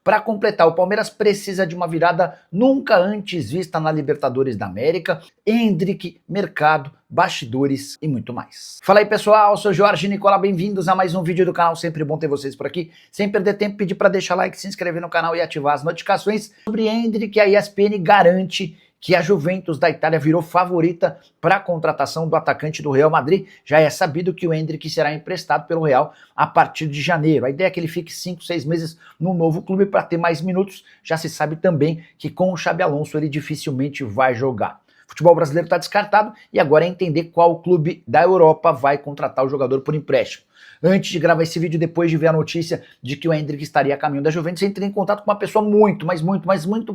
Para completar, o Palmeiras precisa de uma virada nunca antes vista na Libertadores da América, Endrick, mercado, bastidores e muito mais. Fala aí pessoal, eu sou Jorge Nicola, bem-vindos a mais um vídeo do canal, sempre bom ter vocês por aqui. Sem perder tempo, pedir para deixar like, se inscrever no canal e ativar as notificações. Sobre Endrick, a ESPN garante que a Juventus da Itália virou favorita para a contratação do atacante do Real Madrid. Já é sabido que o Endrick será emprestado pelo Real a partir de janeiro. A ideia é que ele fique 5, 6 meses no novo clube para ter mais minutos. Já se sabe também que com o Xabi Alonso ele dificilmente vai jogar. O futebol brasileiro está descartado e agora é entender qual clube da Europa vai contratar o jogador por empréstimo. Antes de gravar esse vídeo, depois de ver a notícia de que o Endrick estaria a caminho da Juventus, entrei em contato com uma pessoa muito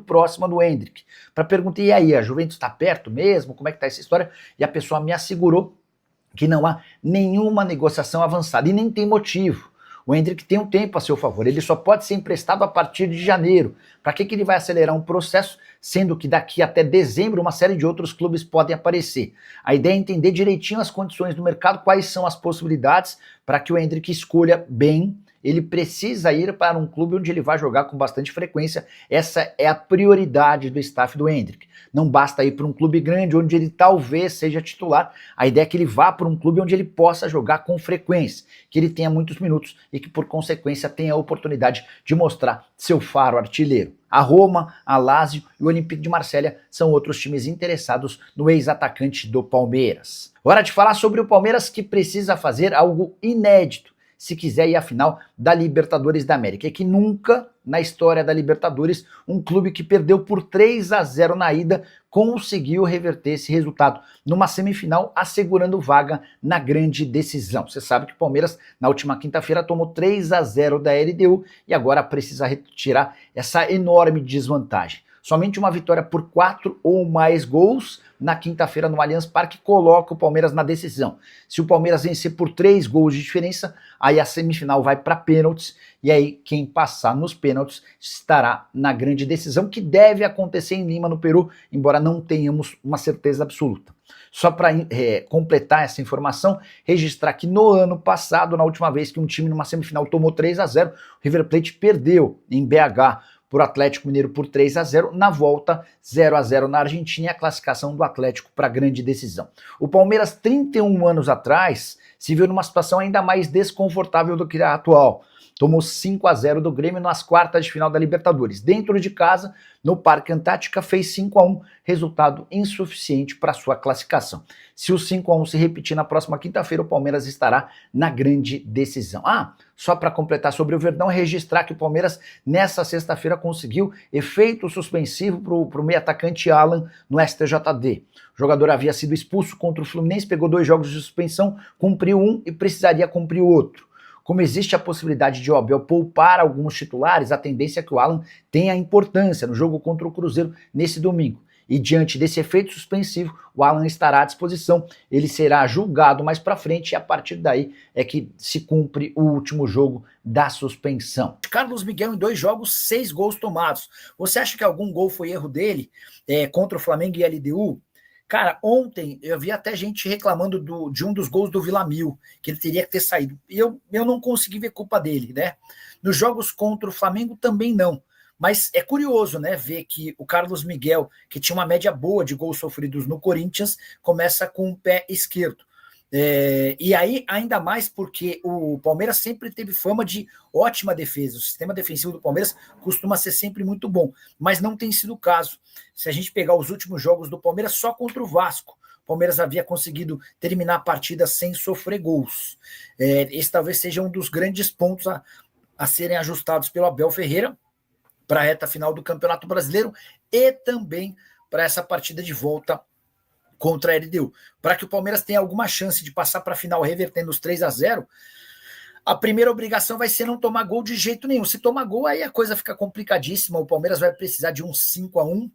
próxima do Endrick, para perguntar, e aí, a Juventus está perto mesmo? Como é que está essa história? E a pessoa me assegurou que não há nenhuma negociação avançada, e nem tem motivo. O Endrick tem um tempo a seu favor, ele só pode ser emprestado a partir de janeiro. Para que ele vai acelerar um processo, sendo que daqui até dezembro uma série de outros clubes podem aparecer? A ideia é entender direitinho as condições do mercado, quais são as possibilidades para que o Endrick escolha bem. Ele precisa ir para um clube onde ele vai jogar com bastante frequência. Essa é a prioridade do staff do Endrick. Não basta ir para um clube grande onde ele talvez seja titular. A ideia é que ele vá para um clube onde ele possa jogar com frequência, que ele tenha muitos minutos e que por consequência tenha a oportunidade de mostrar seu faro artilheiro. A Roma, a Lazio e o Olympique de Marselha são outros times interessados no ex-atacante do Palmeiras. Hora de falar sobre o Palmeiras, que precisa fazer algo inédito se quiser ir à final da Libertadores da América. É que nunca na história da Libertadores um clube que perdeu por 3-0 na ida conseguiu reverter esse resultado numa semifinal, assegurando vaga na grande decisão. Você sabe que o Palmeiras na última quinta-feira tomou 3-0 da LDU e agora precisa retirar essa enorme desvantagem. Somente uma vitória por 4 ou mais gols na quinta-feira no Allianz Parque coloca o Palmeiras na decisão. Se o Palmeiras vencer por 3 gols de diferença, aí a semifinal vai para pênaltis e aí quem passar nos pênaltis estará na grande decisão, que deve acontecer em Lima, no Peru, embora não tenhamos uma certeza absoluta. Só para completar essa informação, registrar que no ano passado, na última vez que um time numa semifinal tomou 3-0, o River Plate perdeu em BH por Atlético Mineiro por 3-0, na volta 0-0 na Argentina, e a classificação do Atlético para a grande decisão. O Palmeiras, 31 anos atrás, se viu numa situação ainda mais desconfortável do que a atual. Tomou 5-0 do Grêmio nas quartas de final da Libertadores. Dentro de casa, no Parque Antártica, fez 5-1, resultado insuficiente para sua classificação. Se o 5-1 se repetir na próxima quinta-feira, o Palmeiras estará na grande decisão. Só para completar sobre o Verdão, registrar que o Palmeiras nessa sexta-feira conseguiu efeito suspensivo para o meio atacante Alan no STJD. O jogador havia sido expulso contra o Fluminense, pegou 2 jogos de suspensão, cumpriu um e precisaria cumprir o outro. Como existe a possibilidade de o Abel poupar alguns titulares, a tendência é que o Alan tenha importância no jogo contra o Cruzeiro nesse domingo. E diante desse efeito suspensivo, o Alan estará à disposição, ele será julgado mais para frente e a partir daí é que se cumpre o último jogo da suspensão. Carlos Miguel em 2 jogos, 6 gols tomados. Você acha que algum gol foi erro dele contra o Flamengo e a LDU? Cara, ontem eu vi até gente reclamando de um dos gols do Villamil, que ele teria que ter saído. Eu não consegui ver culpa dele, né? Nos jogos contra o Flamengo também não. Mas é curioso, né, ver que o Carlos Miguel, que tinha uma média boa de gols sofridos no Corinthians, começa com o pé esquerdo. E aí, ainda mais porque o Palmeiras sempre teve fama de ótima defesa. O sistema defensivo do Palmeiras costuma ser sempre muito bom, mas não tem sido o caso. Se a gente pegar os últimos jogos do Palmeiras, só contra o Vasco, o Palmeiras havia conseguido terminar a partida sem sofrer gols. Esse talvez seja um dos grandes pontos a serem ajustados pelo Abel Ferreira para a reta final do Campeonato Brasileiro e também para essa partida de volta contra a LDU. Para que o Palmeiras tenha alguma chance de passar para a final revertendo os 3-0, a primeira obrigação vai ser não tomar gol de jeito nenhum. Se tomar gol, aí a coisa fica complicadíssima. O Palmeiras vai precisar de um 5-1,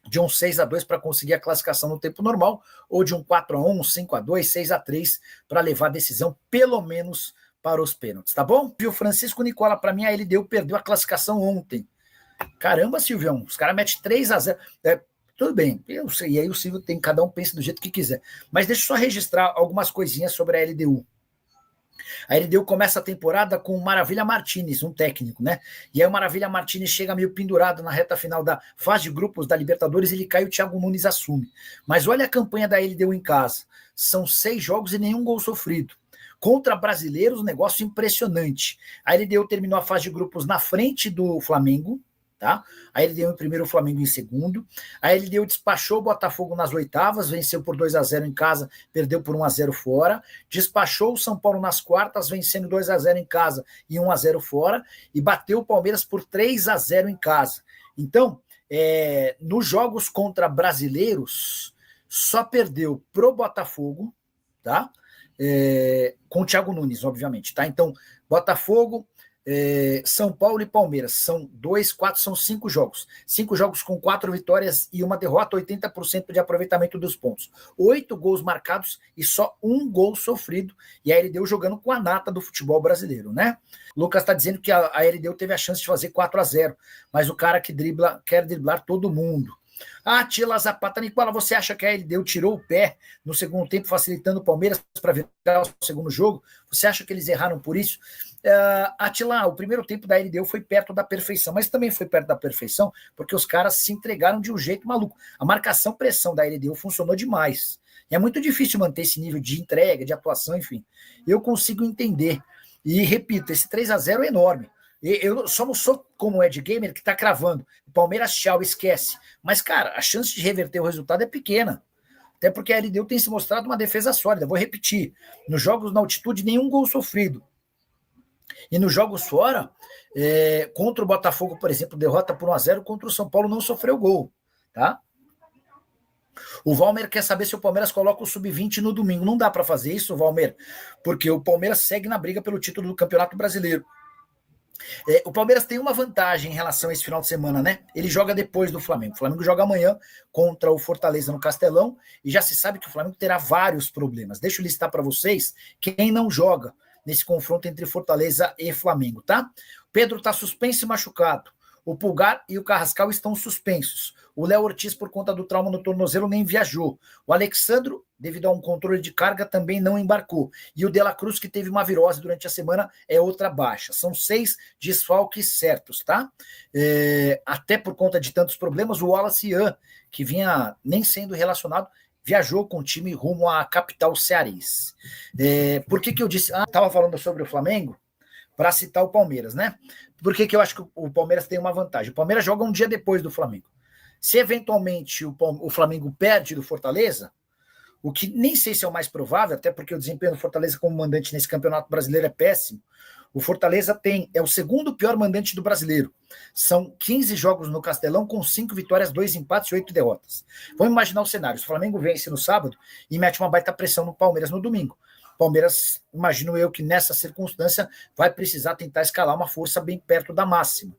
de um 6-2 para conseguir a classificação no tempo normal, ou de um 4-1, um 5-2, 6-3 para levar a decisão, pelo menos para os pênaltis, tá bom? E o Francisco Nicola, para mim, a LDU perdeu a classificação ontem. Caramba, Silvião, os caras metem 3-0. Tudo bem, eu sei, e aí o Silvio tem, cada um pensa do jeito que quiser. Mas deixa eu só registrar algumas coisinhas sobre a LDU. A LDU começa a temporada com o Maravilha Martínez, um técnico, né? E aí o Maravilha Martínez chega meio pendurado na reta final da fase de grupos da Libertadores, ele cai e o Thiago Nunes assume. Mas olha a campanha da LDU em casa. São 6 jogos e nenhum gol sofrido. Contra brasileiros, um negócio impressionante. A LDU terminou a fase de grupos na frente do Flamengo, tá? A LDU em primeiro, o Flamengo em segundo. A LDU despachou o Botafogo nas oitavas, venceu por 2-0 em casa, perdeu por 1-0 fora. Despachou o São Paulo nas quartas, vencendo 2-0 em casa e 1-0 fora. E bateu o Palmeiras por 3-0 em casa. Então, nos jogos contra brasileiros, só perdeu pro Botafogo, tá? Com o Thiago Nunes, obviamente, tá? Então, Botafogo, São Paulo e Palmeiras, são 2, 4, são 5 jogos. 5 jogos com 4 vitórias e 1 derrota, 80% de aproveitamento dos pontos. 8 gols marcados e só 1 gol sofrido. E a LDU jogando com a nata do futebol brasileiro, né? O Lucas está dizendo que a LDU teve a chance de fazer 4-0, mas o cara que dribla quer driblar todo mundo. Atila Zapata, Nicola, você acha que a LDU tirou o pé no segundo tempo, facilitando o Palmeiras para virar o segundo jogo? Você acha que eles erraram por isso? Atila, o primeiro tempo da LDU foi perto da perfeição, mas também foi perto da perfeição porque os caras se entregaram de um jeito maluco. A marcação-pressão da LDU funcionou demais. E é muito difícil manter esse nível de entrega, de atuação, enfim. Eu consigo entender. E, repito, esse 3-0 é enorme. Eu só não sou como o Ed Gamer que está cravando. O Palmeiras, tchau, esquece. Mas, cara, a chance de reverter o resultado é pequena. Até porque a LDU tem se mostrado uma defesa sólida. Vou repetir. Nos jogos na altitude, nenhum gol sofrido. E nos jogos fora, contra o Botafogo, por exemplo, derrota por 1-0, contra o São Paulo não sofreu gol. Tá? O Valmer quer saber se o Palmeiras coloca o sub-20 no domingo. Não dá para fazer isso, Valmer, porque o Palmeiras segue na briga pelo título do Campeonato Brasileiro. O Palmeiras tem uma vantagem em relação a esse final de semana, né? Ele joga depois do Flamengo. O Flamengo joga amanhã contra o Fortaleza no Castelão e já se sabe que o Flamengo terá vários problemas. Deixa eu listar para vocês quem não joga nesse confronto entre Fortaleza e Flamengo, tá? Pedro está suspenso e machucado. O Pulgar e o Carrascal estão suspensos. O Léo Ortiz, por conta do trauma no tornozelo, nem viajou. O Alexandro, devido a um controle de carga, também não embarcou. E o De La Cruz, que teve uma virose durante a semana, é outra baixa. São 6 desfalques certos, tá? Até por conta de tantos problemas, o Wallace Ian, que vinha nem sendo relacionado, viajou com o time rumo à capital cearense. Por que eu disse? Estava falando sobre o Flamengo, para citar o Palmeiras, né? Por que eu acho que o Palmeiras tem uma vantagem? O Palmeiras joga um dia depois do Flamengo. Se eventualmente o Flamengo perde do Fortaleza, o que nem sei se é o mais provável, até porque o desempenho do Fortaleza como mandante nesse Campeonato Brasileiro é péssimo. O Fortaleza é o segundo pior mandante do brasileiro. São 15 jogos no Castelão com 5 vitórias, 2 empates e 8 derrotas. Vamos imaginar o cenário. Se o Flamengo vence no sábado e mete uma baita pressão no Palmeiras no domingo. Palmeiras, imagino eu que nessa circunstância vai precisar tentar escalar uma força bem perto da máxima.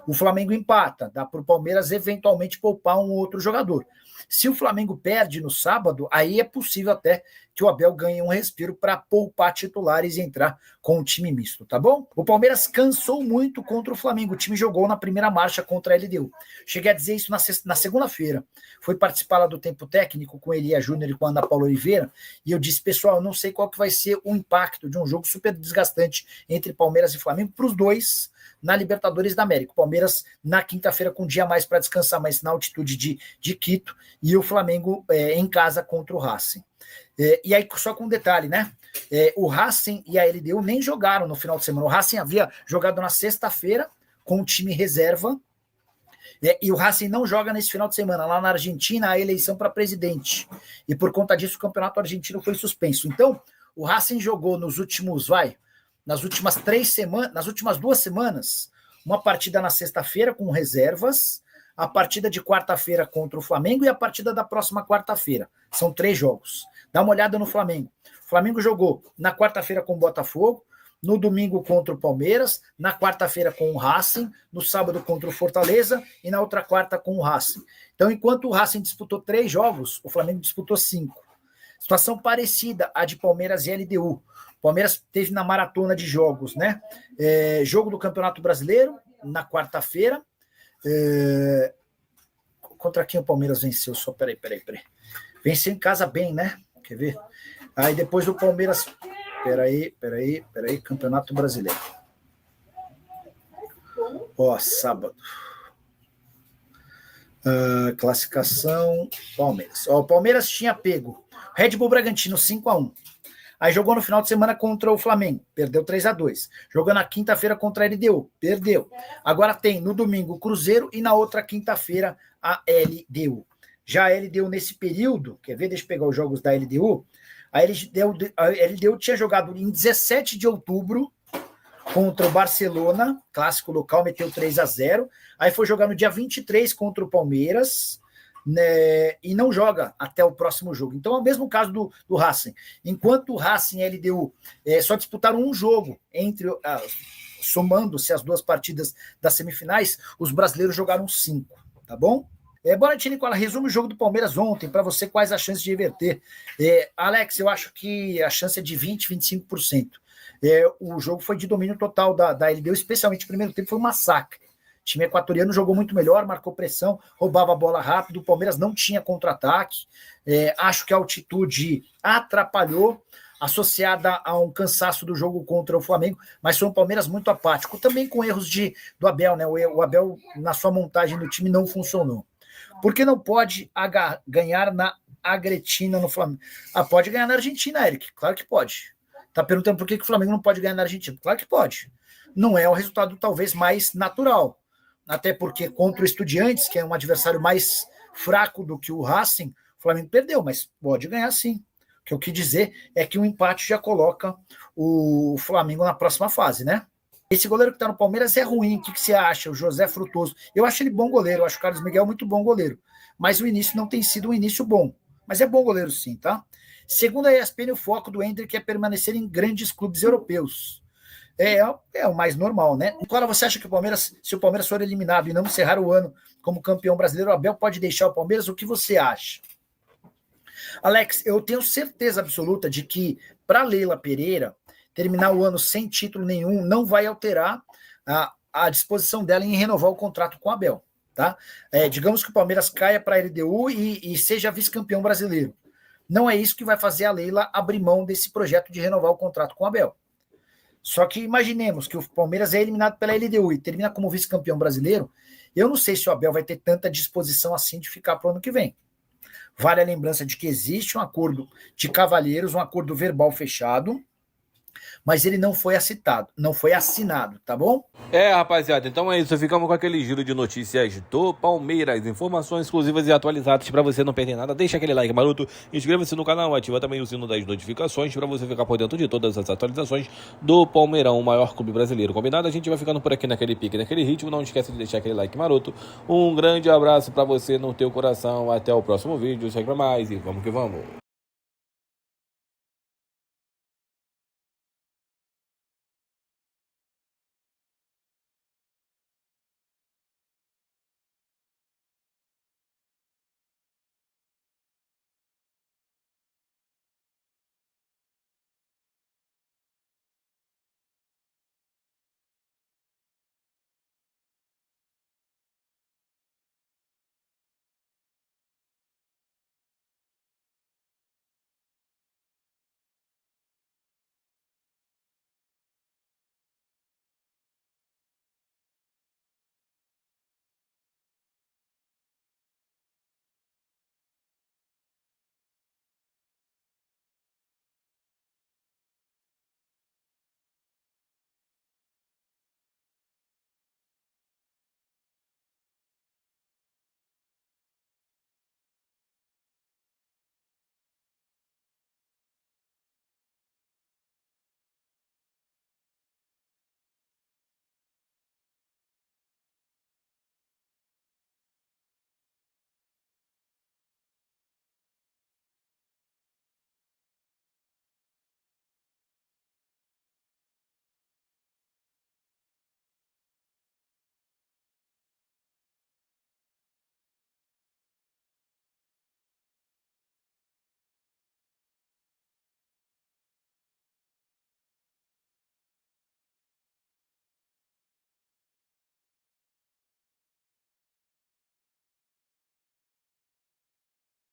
O Flamengo empata, dá para o Palmeiras eventualmente poupar um outro jogador. Se o Flamengo perde no sábado, aí é possível até que o Abel ganhe um respiro para poupar titulares e entrar com o time misto, tá bom? O Palmeiras cansou muito contra o Flamengo, o time jogou na primeira marcha contra a LDU. Cheguei a dizer isso na segunda-feira. Foi participar lá do tempo técnico com Elia Júnior e com a Ana Paula Oliveira, e eu disse, pessoal, eu não sei qual que vai ser o impacto de um jogo super desgastante entre Palmeiras e Flamengo para os dois na Libertadores da América. O Palmeiras na quinta-feira com um dia a mais para descansar, mas na altitude de Quito, e o Flamengo em casa contra o Racing. E aí, só com um detalhe, né? O Racing e a LDU nem jogaram no final de semana. O Racing havia jogado na sexta-feira com o time reserva, e o Racing não joga nesse final de semana. Lá na Argentina, a eleição para presidente. E por conta disso, o campeonato argentino foi suspenso. Então, o Racing jogou nas últimas 3 semanas, nas últimas 2 semanas, uma partida na sexta-feira com reservas, a partida de quarta-feira contra o Flamengo e a partida da próxima quarta-feira. São 3 jogos. Dá uma olhada no Flamengo. O Flamengo jogou na quarta-feira com o Botafogo, no domingo contra o Palmeiras, na quarta-feira com o Racing, no sábado contra o Fortaleza e na outra quarta com o Racing. Então, enquanto o Racing disputou 3 jogos, o Flamengo disputou 5. Situação parecida à de Palmeiras e LDU. O Palmeiras teve na maratona de jogos, né? Jogo do Campeonato Brasileiro, na quarta-feira. Contra quem o Palmeiras venceu? Só peraí. Venceu em casa bem, né? Quer ver? Aí depois o Palmeiras Campeonato Brasileiro. Ó, sábado. Classificação, Palmeiras. Ó, o Palmeiras tinha pego Red Bull Bragantino 5-1. Aí jogou no final de semana contra o Flamengo, perdeu 3-2. Jogou na quinta-feira contra a LDU, perdeu. Agora tem no domingo o Cruzeiro e na outra quinta-feira a LDU. Já a LDU nesse período, quer ver? Deixa eu pegar os jogos da LDU. A LDU tinha jogado em 17 de outubro contra o Barcelona, clássico local, meteu 3-0. Aí foi jogar no dia 23 contra o Palmeiras, né, e não joga até o próximo jogo. Então é o mesmo caso do Racing. Enquanto o Racing e a LDU só disputaram um jogo, somando-se as duas partidas das semifinais, os brasileiros jogaram 5, tá bom? Bora, Nicola, resume o jogo do Palmeiras ontem, para você, quais as chances de reverter. Alex, eu acho que a chance é de 20%, 25%. O jogo foi de domínio total da LDU, especialmente o primeiro tempo, foi um massacre. O time equatoriano jogou muito melhor, marcou pressão, roubava a bola rápido, o Palmeiras não tinha contra-ataque. Acho que a altitude atrapalhou, associada a um cansaço do jogo contra o Flamengo, mas foi um Palmeiras muito apático, também com erros do Abel, né? O Abel, na sua montagem do time, não funcionou. Por que não pode ganhar na Agretina no Flamengo? Pode ganhar na Argentina, Eric, claro que pode. Tá perguntando por que o Flamengo não pode ganhar na Argentina? Claro que pode. Não é o resultado talvez mais natural. Até porque contra o Estudiantes, que é um adversário mais fraco do que o Racing, o Flamengo perdeu, mas pode ganhar sim. O que eu quis dizer é que o empate já coloca o Flamengo na próxima fase, né? Esse goleiro que tá no Palmeiras é ruim. O que você acha? O José Frutuoso. Eu acho ele bom goleiro, eu acho o Carlos Miguel muito bom goleiro. Mas o início não tem sido um início bom. Mas é bom goleiro sim, tá? Segundo a ESPN, o foco do Endrick é permanecer em grandes clubes europeus. É o mais normal, né? Agora, você acha que se o Palmeiras for eliminado e não encerrar o ano como campeão brasileiro, o Abel pode deixar o Palmeiras? O que você acha? Alex, eu tenho certeza absoluta de que, para Leila Pereira, terminar o ano sem título nenhum não vai alterar a disposição dela em renovar o contrato com o Abel. Tá? Digamos que o Palmeiras caia para a LDU e seja vice-campeão brasileiro. Não é isso que vai fazer a Leila abrir mão desse projeto de renovar o contrato com o Abel. Só que imaginemos que o Palmeiras é eliminado pela LDU e termina como vice-campeão brasileiro. Eu não sei se o Abel vai ter tanta disposição assim de ficar para o ano que vem. Vale a lembrança de que existe um acordo de cavalheiros, um acordo verbal fechado, mas ele não foi assinado, tá bom? Rapaziada, então é isso, ficamos com aquele giro de notícias do Palmeiras, informações exclusivas e atualizadas para você não perder nada. Deixa aquele like maroto, inscreva-se no canal, ativa também o sino das notificações para você ficar por dentro de todas as atualizações do Palmeirão, o maior clube brasileiro. Combinado? A gente vai ficando por aqui naquele pique, naquele ritmo. Não esquece de deixar aquele like maroto. Um grande abraço para você no teu coração, até o próximo vídeo, sempre mais e vamos que vamos.